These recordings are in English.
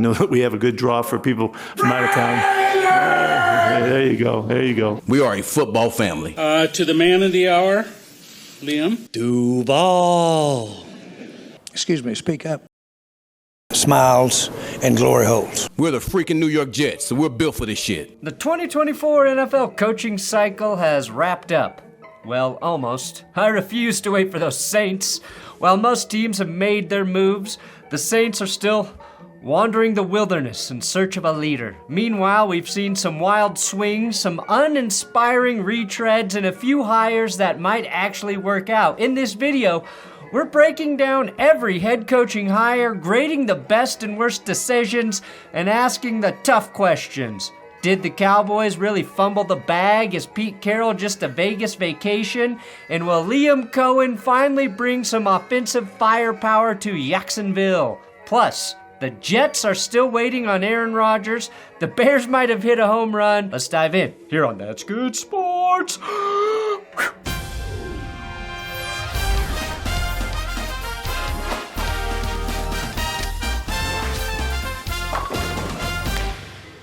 know that we have a good draw for people from out of town. There you go. There you go. We are a football family. To the man of the hour, Liam. Duval. Excuse me, speak up. Smiles and glory holes. We're the freaking New York Jets, so we're built for this shit. The 2024 NFL coaching cycle has wrapped up. Well, almost. I refuse to wait for those Saints. While most teams have made their moves, the Saints are still wandering the wilderness in search of a leader. Meanwhile, we've seen some wild swings, some uninspiring retreads, and a few hires that might actually work out. In this video, we're breaking down every head coaching hire, grading the best and worst decisions, and asking the tough questions. Did the Cowboys really fumble the bag? Is Pete Carroll just a Vegas vacation? And will Liam Cohen finally bring some offensive firepower to Jacksonville? Plus, the Jets are still waiting on Aaron Rodgers. The Bears might have hit a home run. Let's dive in here on That's Good Sports.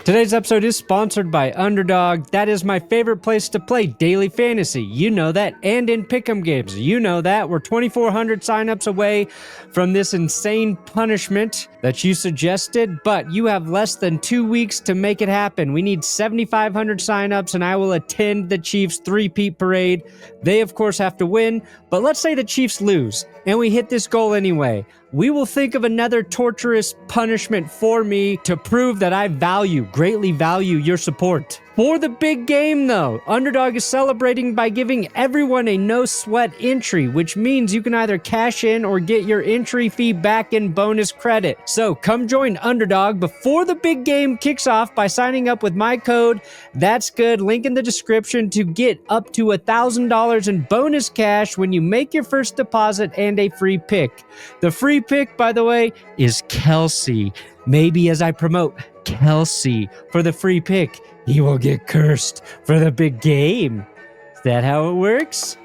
Today's episode is sponsored by Underdog. That is my favorite place to play daily fantasy. You know that. And in pick'em games. You know that. We're 2,400 signups away from this insane punishment that you suggested, but you have less than 2 weeks to make it happen. We need 7,500 signups, and I will attend the Chiefs three-peat parade. They, of course, have to win, but let's say the Chiefs lose, and we hit this goal anyway. We will think of another torturous punishment for me to prove that I greatly value your support. For the big game, though, Underdog is celebrating by giving everyone a no-sweat entry, which means you can either cash in or get your entry fee back in bonus credit. So come join Underdog before the big game kicks off by signing up with my code, That's Good, link in the description to get up to $1,000 in bonus cash when you make your first deposit and a free pick. The free pick, by the way, is Kelsey. Maybe as I promote Kelsey for the free pick, he will get cursed for the big game. Is that how it works?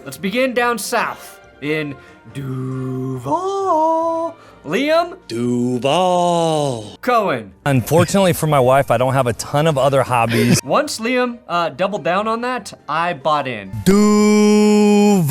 Let's begin down south in Duval. Liam Duval. Cohen. Unfortunately for my wife, I don't have a ton of other hobbies. Once Liam doubled down on that, I bought in. Duval.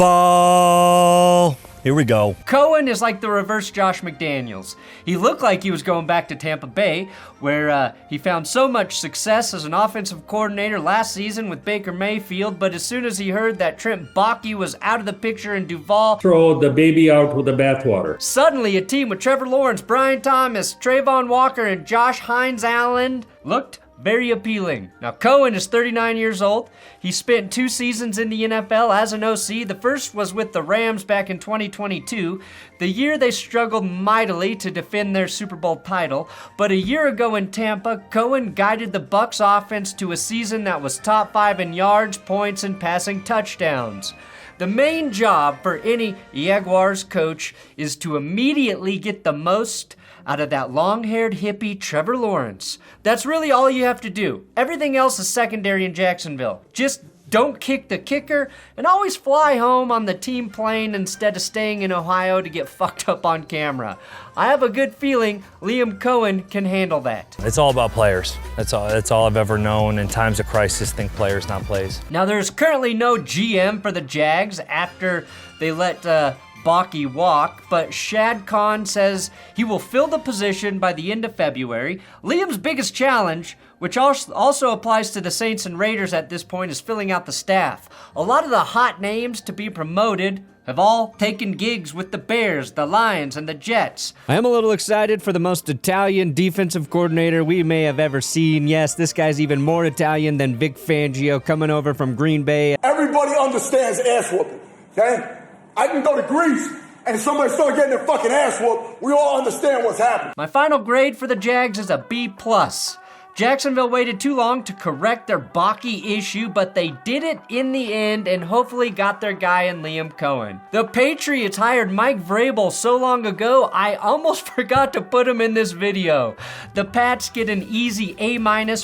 Here we go. Cohen is like the reverse Josh McDaniels. He looked like he was going back to Tampa Bay, where he found so much success as an offensive coordinator last season with Baker Mayfield, but as soon as he heard that Trent Baalke was out of the picture in Duval, Throw the baby out with the bathwater. suddenly a team with Trevor Lawrence, Brian Thomas, Trayvon Walker, and Josh Hines-Allen looked very appealing. Now, Cohen is 39 years old. He spent 2 seasons in the NFL as an OC. The first was with the Rams back in 2022, the year they struggled mightily to defend their Super Bowl title. But a year ago in Tampa, Cohen guided the Bucs offense to a season that was top 5 in yards, points, and passing touchdowns. The main job for any Jaguars coach is to immediately get the most out of that long-haired hippie Trevor Lawrence. That's really all you have to do. Everything else is secondary in Jacksonville. Just don't kick the kicker and always fly home on the team plane instead of staying in Ohio to get fucked up on camera. I have a good feeling Liam Cohen can handle that. It's all about players. That's all I've ever known. In times of crisis, think players, not plays. Now, there's currently no GM for the Jags after they let Baalke walk, but Shad Khan says he will fill the position by the end of February. Liam's biggest challenge, which also applies to the Saints and Raiders at this point, is filling out the staff. A lot of the hot names to be promoted have all taken gigs with the Bears, the Lions, and the Jets. I am a little excited for the most Italian defensive coordinator we may have ever seen. Yes, this guy's even more Italian than Vic Fangio coming over from Green Bay. Everybody understands ass whooping, okay? I can go to Greece and somebody start getting their fucking ass whooped. We all understand what's happening. My final grade for the Jags is a B+. Jacksonville waited too long to correct their Baki issue, but they did it in the end and hopefully got their guy in Liam Cohen. The Patriots hired Mike Vrabel so long ago, I almost forgot to put him in this video. The Pats get an easy A-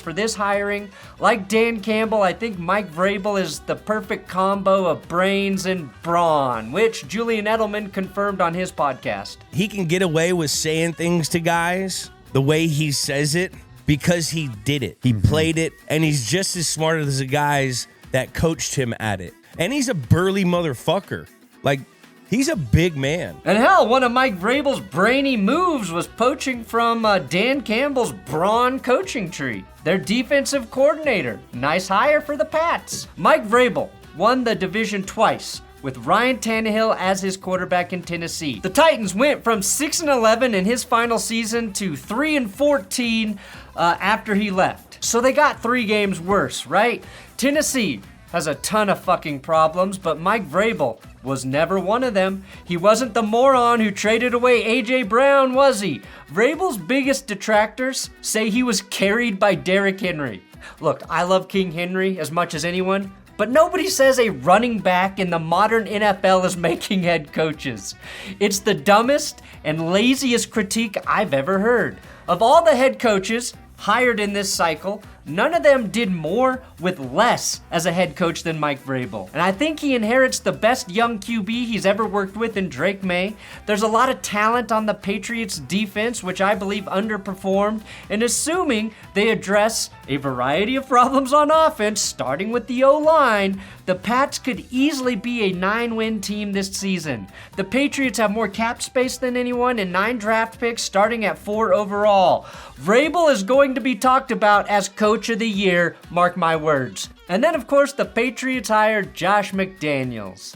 for this hiring. Like Dan Campbell, I think Mike Vrabel is the perfect combo of brains and brawn, which Julian Edelman confirmed on his podcast. He can get away with saying things to guys the way he says it because he did it. He played it, and he's just as smart as the guys that coached him at it. And he's a burly motherfucker. Like, he's a big man. And hell, one of Mike Vrabel's brainy moves was poaching from Dan Campbell's brawn coaching tree. Their defensive coordinator. Nice hire for the Pats. Mike Vrabel won the division twice, with Ryan Tannehill as his quarterback in Tennessee. The Titans went from 6-11 in his final season to 3-14 after he left. So they got 3 games worse, right? Tennessee has a ton of fucking problems, but Mike Vrabel was never one of them. He wasn't the moron who traded away A.J. Brown, was he? Vrabel's biggest detractors say he was carried by Derrick Henry. Look, I love King Henry as much as anyone, but nobody says a running back in the modern NFL is making head coaches. It's the dumbest and laziest critique I've ever heard. Of all the head coaches hired in this cycle, none of them did more with less as a head coach than Mike Vrabel. And I think he inherits the best young QB he's ever worked with in Drake May. There's a lot of talent on the Patriots defense, which I believe underperformed, and assuming they address a variety of problems on offense, starting with the O-line, the Pats could easily be a 9-win team this season. The Patriots have more cap space than anyone and 9 draft picks starting at 4 overall. Vrabel is going to be talked about as Coach of the Year, mark my words. And then, of course, the Patriots hired Josh McDaniels,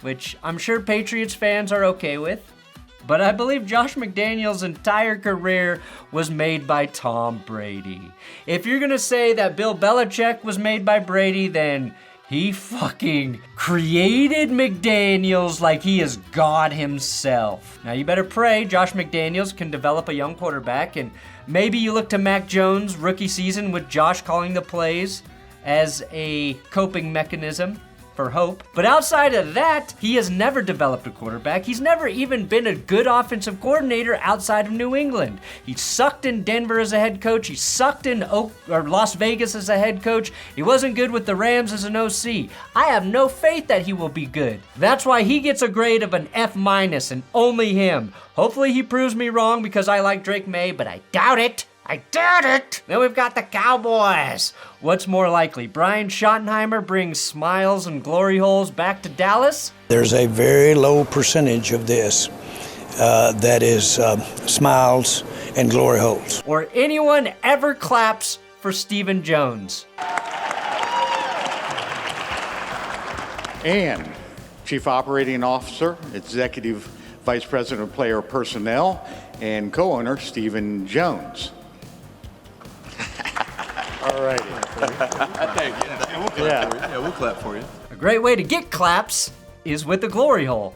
which I'm sure Patriots fans are okay with. But I believe Josh McDaniels' entire career was made by Tom Brady. If you're gonna say that Bill Belichick was made by Brady, then he fucking created McDaniels like he is God himself. Now you better pray Josh McDaniels can develop a young quarterback, and maybe you look to Mac Jones' rookie season with Josh calling the plays as a coping mechanism for hope. But outside of that, he has never developed a quarterback. He's never even been a good offensive coordinator outside of New England. He sucked in Denver as a head coach. He sucked in Las Vegas as a head coach. He wasn't good with the Rams as an OC. I have no faith that he will be good. That's why he gets a grade of an F- and only him. Hopefully he proves me wrong because I like Drake May, but I doubt it. I doubt it! Then we've got the Cowboys. What's more likely? Brian Schottenheimer brings smiles and glory holes back to Dallas? There's a very low percentage of this that is smiles and glory holes. Or anyone ever claps for Stephen Jones. And Chief Operating Officer, Executive Vice President of Player Personnel, and co-owner Stephen Jones. All righty. We'll clap for you. A great way to get claps is with the glory hole,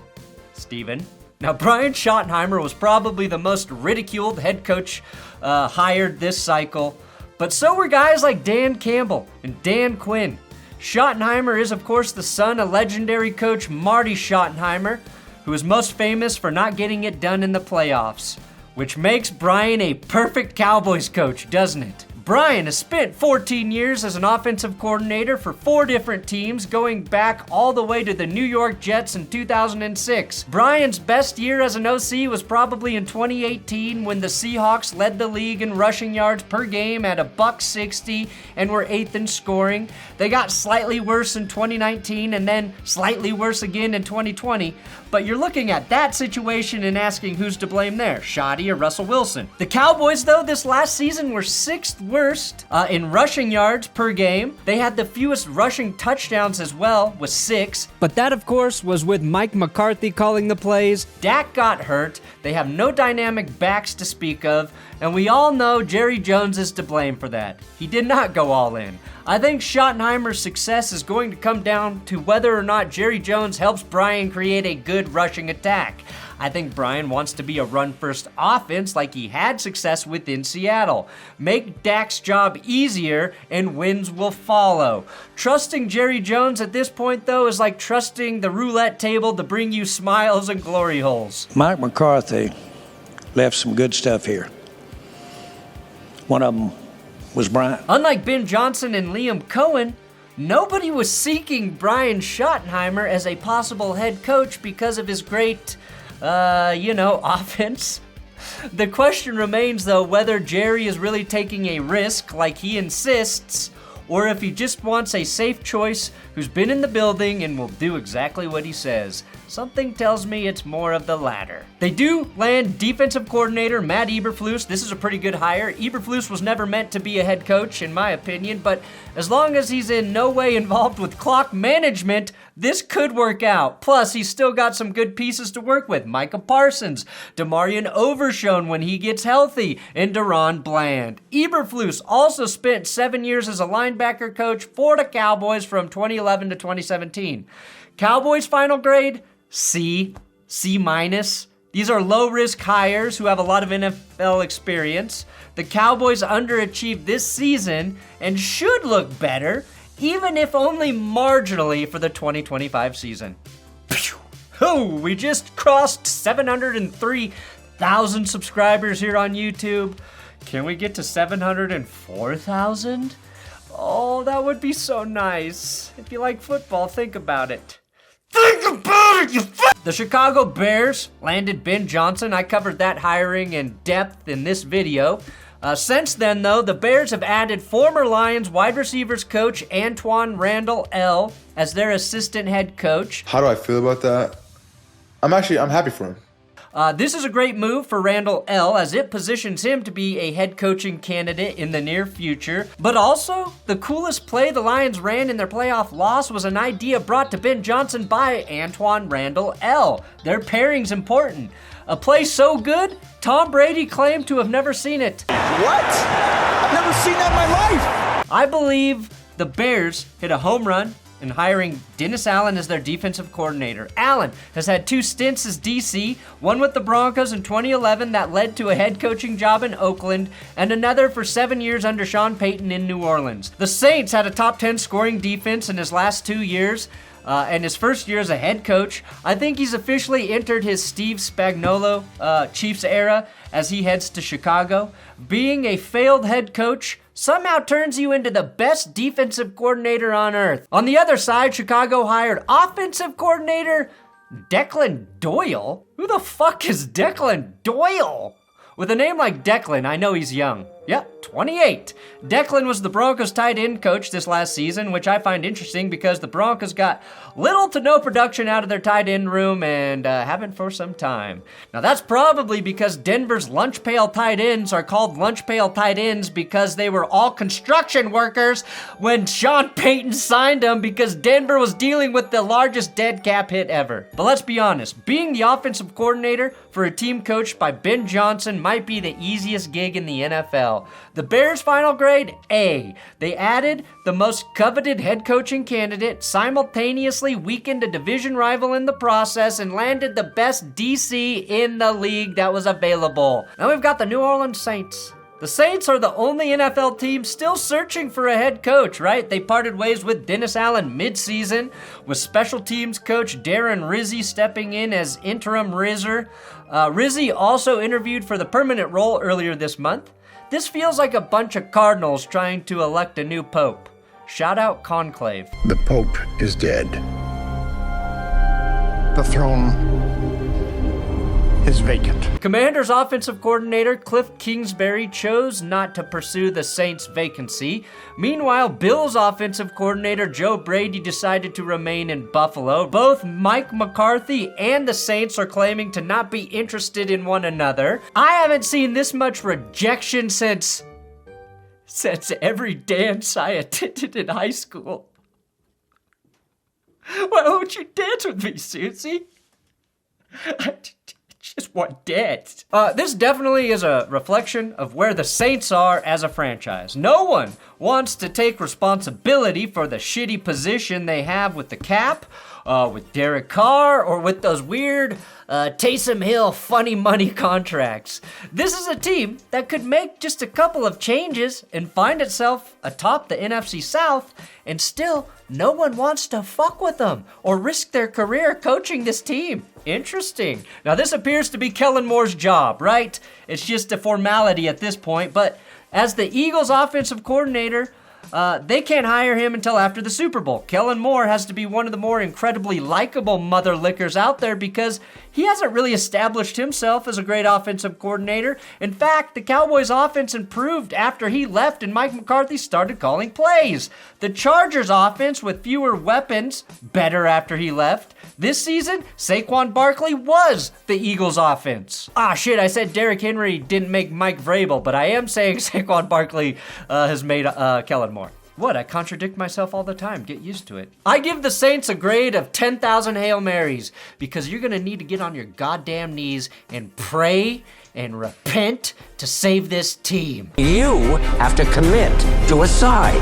Stephen. Now, Brian Schottenheimer was probably the most ridiculed head coach hired this cycle, but so were guys like Dan Campbell and Dan Quinn. Schottenheimer is, of course, the son of legendary coach Marty Schottenheimer, who is most famous for not getting it done in the playoffs, which makes Brian a perfect Cowboys coach, doesn't it? Brian has spent 14 years as an offensive coordinator for 4 different teams, going back all the way to the New York Jets in 2006. Brian's best year as an OC was probably in 2018 when the Seahawks led the league in rushing yards per game at $160 and were 8th in scoring. They got slightly worse in 2019 and then slightly worse again in 2020. But you're looking at that situation and asking who's to blame there, Schotty or Russell Wilson. The Cowboys, though, this last season were 6th worst in rushing yards per game. They had the fewest rushing touchdowns as well, with 6. But that, of course, was with Mike McCarthy calling the plays. Dak got hurt. They have no dynamic backs to speak of. And we all know Jerry Jones is to blame for that. He did not go all in. I think Schottenheimer's success is going to come down to whether or not Jerry Jones helps Brian create a good rushing attack. I think Brian wants to be a run-first offense like he had success with in Seattle. Make Dak's job easier and wins will follow. Trusting Jerry Jones at this point, though, is like trusting the roulette table to bring you smiles and glory holes. Mike McCarthy left some good stuff here. One of them was Brian. Unlike Ben Johnson and Liam Cohen, nobody was seeking Brian Schottenheimer as a possible head coach because of his great, offense. The question remains, though, whether Jerry is really taking a risk like he insists, or if he just wants a safe choice who's been in the building and will do exactly what he says. Something tells me it's more of the latter. They do land defensive coordinator Matt Eberflus. This is a pretty good hire. Eberflus was never meant to be a head coach, in my opinion, but as long as he's in no way involved with clock management, this could work out. Plus, he's still got some good pieces to work with. Micah Parsons, DeMarion Overshown when he gets healthy, and Deron Bland. Eberflus also spent 7 years as a linebacker coach for the Cowboys from 2011 to 2017. Cowboys final grade? C, C-. These are low-risk hires who have a lot of NFL experience. The Cowboys underachieved this season and should look better, even if only marginally for the 2025 season. Oh, we just crossed 703,000 subscribers here on YouTube. Can we get to 704,000? Oh, that would be so nice. If you like football, think about it. Think about it, you The Chicago Bears landed Ben Johnson. I covered that hiring in depth in this video. Since then, though, the Bears have added former Lions wide receivers coach Antoine Randall L. as their assistant head coach. How do I feel about that? I'm happy for him. This is a great move for Randall L. as it positions him to be a head coaching candidate in the near future. But also, the coolest play the Lions ran in their playoff loss was an idea brought to Ben Johnson by Antoine Randall L. Their pairing's important. A play so good, Tom Brady claimed to have never seen it. What? I've never seen that in my life. I believe the Bears hit a home run in hiring Dennis Allen as their defensive coordinator. Allen has had 2 stints as DC, one with the Broncos in 2011 that led to a head coaching job in Oakland, and another for 7 years under Sean Payton in New Orleans. The Saints had a top 10 scoring defense in his last 2 years, and his first year as a head coach. I think he's officially entered his Steve Spagnuolo Chiefs era as he heads to Chicago. Being a failed head coach somehow turns you into the best defensive coordinator on earth. On the other side, Chicago hired offensive coordinator Declan Doyle. Who the fuck is Declan Doyle? With a name like Declan, I know he's young. Yep, 28. Declan was the Broncos tight end coach this last season, which I find interesting because the Broncos got little to no production out of their tight end room and haven't for some time. Now that's probably because Denver's lunch pail tight ends are called lunch pail tight ends because they were all construction workers when Sean Payton signed them because Denver was dealing with the largest dead cap hit ever. But let's be honest, being the offensive coordinator for a team coached by Ben Johnson might be the easiest gig in the NFL. The Bears' final grade, A. They added the most coveted head coaching candidate, simultaneously weakened a division rival in the process, and landed the best DC in the league that was available. Now we've got the New Orleans Saints. The Saints are the only NFL team still searching for a head coach, right? They parted ways with Dennis Allen mid-season, with special teams coach Darren Rizzi stepping in as interim Rizzer. Rizzi also interviewed for the permanent role earlier this month. This feels like a bunch of Cardinals trying to elect a new pope. Shout out Conclave. The Pope is dead. The throne is vacant. Commanders offensive coordinator Cliff Kingsbury chose not to pursue the Saints' vacancy. Meanwhile, Bills offensive coordinator Joe Brady decided to remain in Buffalo. Both Mike McCarthy and the Saints are claiming to not be interested in one another. I haven't seen this much rejection since every dance I attended in high school. Why won't you dance with me, Susie? Just one dance. This definitely is a reflection of where the Saints are as a franchise. No one wants to take responsibility for the shitty position they have with the cap, with Derek Carr or with those weird Taysom Hill funny money contracts. This is a team that could make just a couple of changes and find itself atop the NFC South, and still no one wants to fuck with them or risk their career coaching this team. Interesting. Now this appears to be Kellen Moore's job, right? It's just a formality at this point, but as the Eagles offensive coordinator, they can't hire him until after the Super Bowl. Kellen Moore has to be one of the more incredibly likable mother lickers out there because he hasn't really established himself as a great offensive coordinator. In fact, the Cowboys offense improved after he left and Mike McCarthy started calling plays. The Chargers offense with fewer weapons, better after he left. This season, Saquon Barkley was the Eagles offense. Ah shit, I said Derrick Henry didn't make Mike Vrabel, but I am saying Saquon Barkley has made Kellen Moore. What, I contradict myself all the time. Get used to it. I give the Saints a grade of 10,000 Hail Marys because you're going to need to get on your goddamn knees and pray and repent to save this team. You have to commit to a side.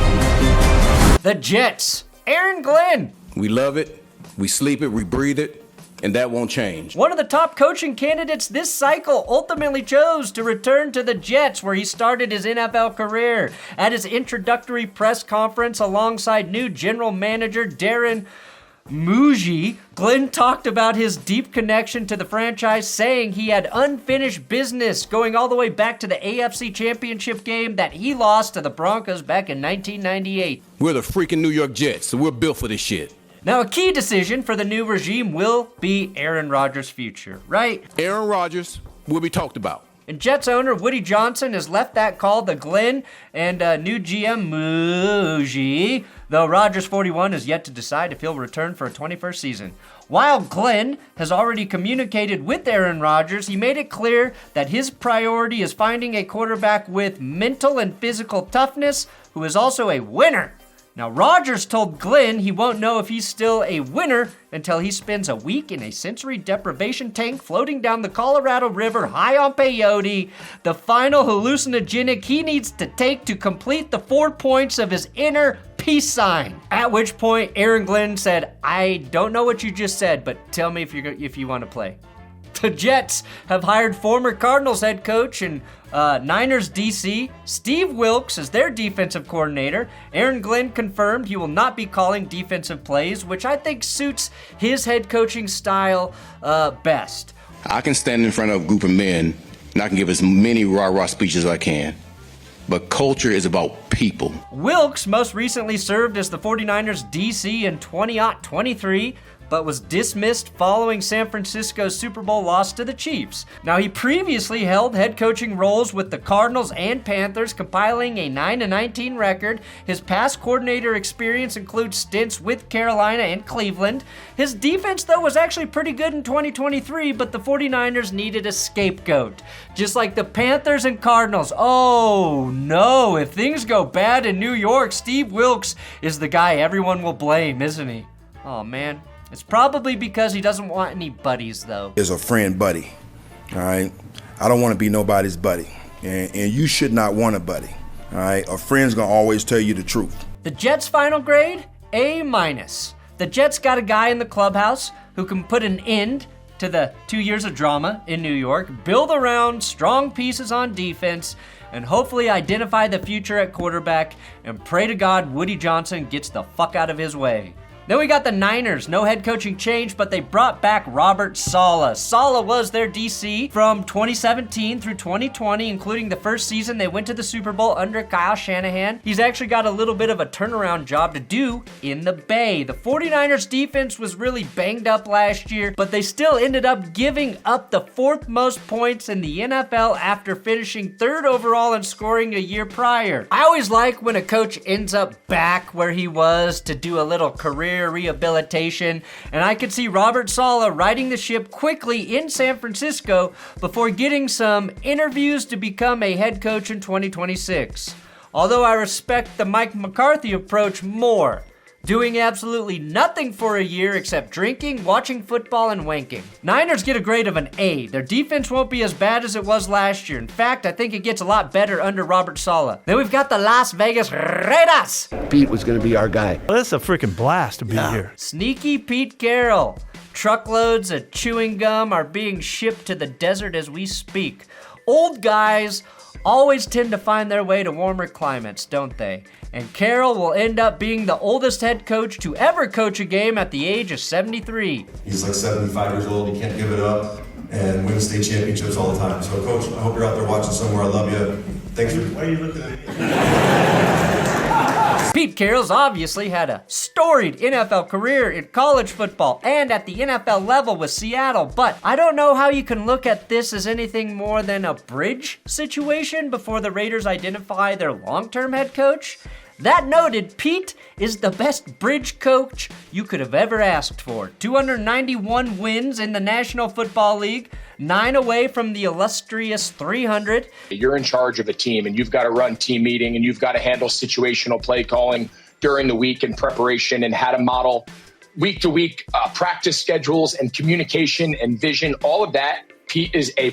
The Jets. Aaron Glenn. We love it, we sleep it, we breathe it, and that won't change. One of the top coaching candidates this cycle ultimately chose to return to the Jets, where he started his NFL career. At his introductory press conference alongside new general manager Darren Muji, Glenn talked about his deep connection to the franchise, saying he had unfinished business going all the way back to the AFC Championship game that he lost to the Broncos back in 1998. We're the freaking New York Jets, so we're built for this shit. Now, a key decision for the new regime will be Aaron Rodgers' future, right? Aaron Rodgers will be talked about. And Jets owner Woody Johnson has left that call to Glenn and new GM Muji, though Rodgers 41 is yet to decide if he'll return for a 21st season. While Glenn has already communicated with Aaron Rodgers, he made it clear that his priority is finding a quarterback with mental and physical toughness who is also a winner. Now, Rodgers told Glenn he won't know if he's still a winner until he spends a week in a sensory deprivation tank floating down the Colorado River high on peyote, the final hallucinogenic he needs to take to complete the 4 points of his inner peace sign. At which point, Aaron Glenn said, I don't know what you just said, but tell me if you want to play. The Jets have hired former Cardinals head coach and Niners DC Steve Wilks as their defensive coordinator. Aaron Glenn confirmed he will not be calling defensive plays, which I think suits his head coaching style best. I can stand in front of a group of men and I can give as many rah-rah speeches as I can. But culture is about people. Wilks most recently served as the 49ers DC in 2023, but was dismissed following San Francisco's Super Bowl loss to the Chiefs. Now, he previously held head coaching roles with the Cardinals and Panthers, compiling a 9-19 record. His past coordinator experience includes stints with Carolina and Cleveland. His defense, though, was actually pretty good in 2023, but the 49ers needed a scapegoat. Just like the Panthers and Cardinals. Oh, no. If things go bad in New York, Steve Wilks is the guy everyone will blame, isn't he? Oh, man. It's probably because he doesn't want any buddies, though. Is a friend buddy, all right? I don't want to be nobody's buddy, and you should not want a buddy, all right? A friend's going to always tell you the truth. The Jets' final grade? A-. The Jets got a guy in the clubhouse who can put an end to the 2 years of drama in New York, build around strong pieces on defense, and hopefully identify the future at quarterback, and pray to God Woody Johnson gets the fuck out of his way. Then we got the Niners. No head coaching change, but they brought back Robert Saleh. Saleh was their DC from 2017 through 2020, including the first season they went to the Super Bowl under Kyle Shanahan. He's actually got a little bit of a turnaround job to do in the Bay. The 49ers defense was really banged up last year, but they still ended up giving up the 4th most points in the NFL after finishing 3rd overall in scoring a year prior. I always like when a coach ends up back where he was to do a little career rehabilitation, and I could see Robert Saleh riding the ship quickly in San Francisco before getting some interviews to become a head coach in 2026. Although I respect the Mike McCarthy approach more. doing absolutely nothing for a year except drinking, watching football, and wanking. Niners get a grade of an A. Their defense won't be as bad as it was last year. In fact, I think it gets a lot better under Robert Saleh. Then we've got the Las Vegas Raiders. Pete was going to be our guy. Well, that's a freaking blast to be here. Sneaky Pete Carroll. Truckloads of chewing gum are being shipped to the desert as we speak. Old guys always tend to find their way to warmer climates, don't they? And Carroll will end up being the oldest head coach to ever coach a game at the age of 73. He's like 75 years old, he can't give it up, and wins state championships all the time. So, Coach, I hope you're out there watching somewhere. I love you. Thanks for... Why are you looking at me? Pete Carroll's obviously had a storied NFL career in college football and at the NFL level with Seattle, but I don't know how you can look at this as anything more than a bridge situation before the Raiders identify their long-term head coach. That noted, Pete is the best bridge coach you could have ever asked for. 291 wins in the National Football League, 9 away from the illustrious 300. You're in charge of a team, and you've got to run team meeting, and you've got to handle situational play calling during the week and preparation, and how to model week-to-week practice schedules and communication and vision, all of that. Pete is A+.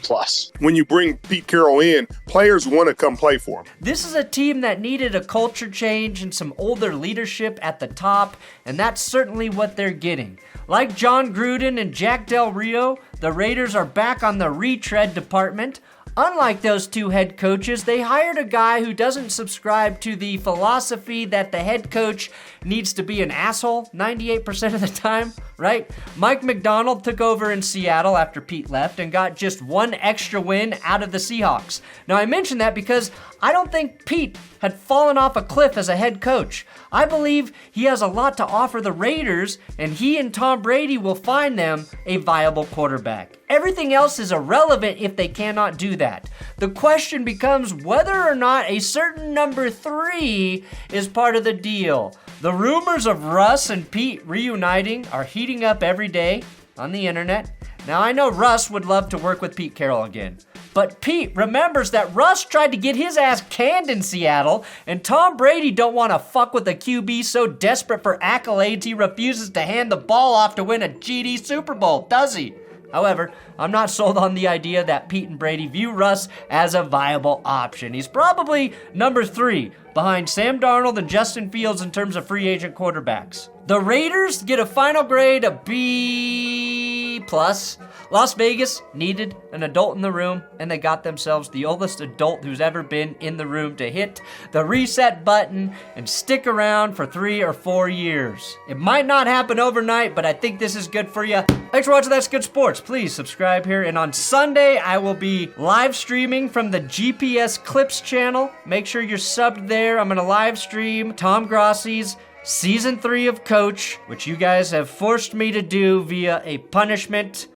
When you bring Pete Carroll in, players want to come play for him. This is a team that needed a culture change and some older leadership at the top, and that's certainly what they're getting. Like John Gruden and Jack Del Rio, the Raiders are back on the retread department. Unlike those two head coaches, they hired a guy who doesn't subscribe to the philosophy that the head coach needs to be an asshole 98% of the time, right? Mike McDonald took over in Seattle after Pete left and got just one extra win out of the Seahawks. Now, I mention that because I don't think Pete had fallen off a cliff as a head coach. I believe he has a lot to offer the Raiders, and he and Tom Brady will find them a viable quarterback. Everything else is irrelevant if they cannot do that. The question becomes whether or not a certain number 3 is part of the deal. The rumors of Russ and Pete reuniting are heating up every day on the internet. Now, I know Russ would love to work with Pete Carroll again, but Pete remembers that Russ tried to get his ass canned in Seattle, and Tom Brady don't want to fuck with a QB so desperate for accolades he refuses to hand the ball off to win a GD Super Bowl, does he? However, I'm not sold on the idea that Pete and Brady view Russ as a viable option. He's probably number 3 behind Sam Darnold and Justin Fields in terms of free agent quarterbacks. The Raiders get a final grade of B+. Las Vegas needed an adult in the room, and they got themselves the oldest adult who's ever been in the room to hit the reset button and stick around for 3 or 4 years. It might not happen overnight, but I think this is good for you. Thanks for watching That's Good Sports. Please subscribe here, and on Sunday, I will be live streaming from the GPS Clips channel. Make sure you're subbed there. I'm going to live stream Tom Grossi's Season 3 of Coach, which you guys have forced me to do via a punishment